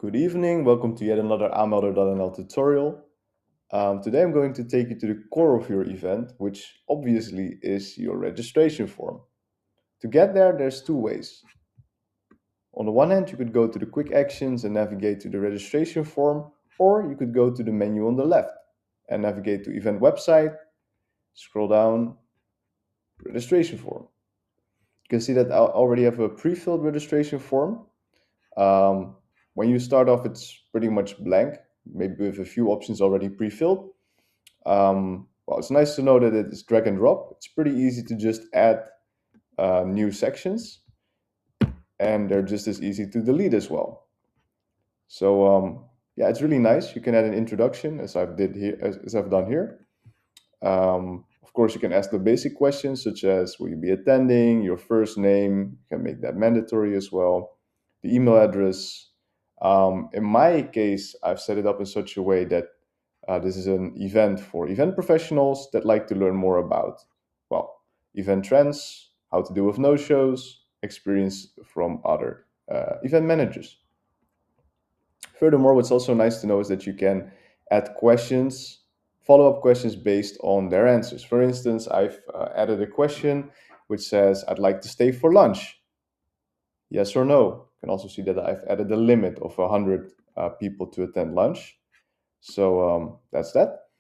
Good evening, welcome to yet another aanmelder.nl tutorial. Today I'm going to take you to the core of your event, which obviously is your registration form. To get there, there's two ways. On the one hand, you could go to the quick actions and navigate to the registration form, or you could go to the menu on the left and navigate to event website, scroll down, registration form. You can see that I already have a pre-filled registration form. When you start off, it's pretty much blank, maybe with a few options already pre-filled. Well, it's nice to know that it's drag and drop. It's pretty easy to just add new sections, and they're just as easy to delete as well. So yeah, it's really nice. You can add an introduction, as I've done here. Of course, you can ask the basic questions such as will you be attending, your first name. You can make that mandatory as well. The email address. In my case, I've set it up in such a way that this is an event for event professionals that like to learn more about, well, event trends, how to deal with no-shows, experience from other event managers. Furthermore, what's also nice to know is that you can add questions, follow-up questions based on their answers. For instance, I've added a question which says, I'd like to stay for lunch. Yes or no? You can also see that I've added a limit of 100 people to attend lunch. So that's that.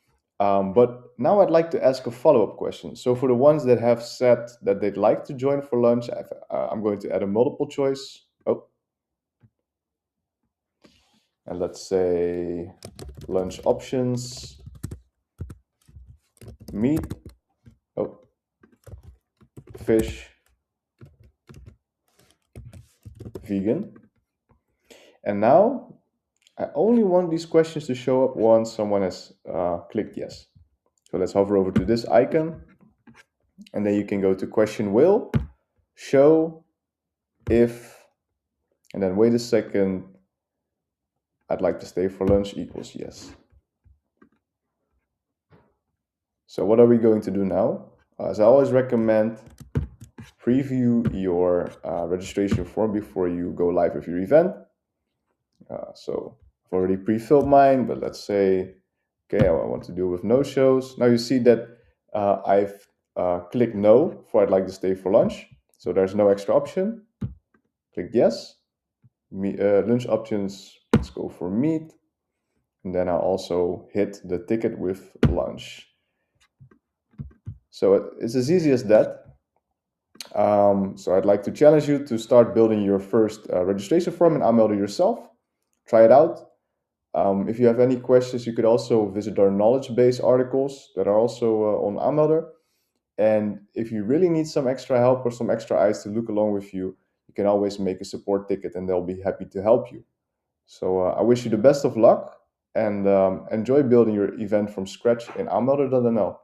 But now I'd like to ask a follow-up question. So for the ones that have said that they'd like to join for lunch, I'm going to add a multiple choice. Oh, and let's say lunch options, meat, oh, fish, vegan. And now I only want these questions to show up once someone has clicked yes. So let's hover over to this icon, and then you can go to question will, show, if, and then wait a second, I'd like to stay for lunch equals yes. So what are we going to do now? As I always recommend, preview your registration form before you go live with your event. So I've already pre-filled mine, but let's say, okay, I want to deal with no shows. Now you see that I've clicked no for I'd like to stay for lunch. So there's no extra option. Click yes. Lunch options, let's go for meat. And then I'll also hit the ticket with lunch. So it's as easy as that. So I'd like to challenge you to start building your first registration form in aanmelder yourself. Try it out. If you have any questions, you could also visit our knowledge base articles that are also on aanmelder. And if you really need some extra help or some extra eyes to look along with you, you can always make a support ticket and they'll be happy to help you. So I wish you the best of luck and enjoy building your event from scratch in aanmelder.nl.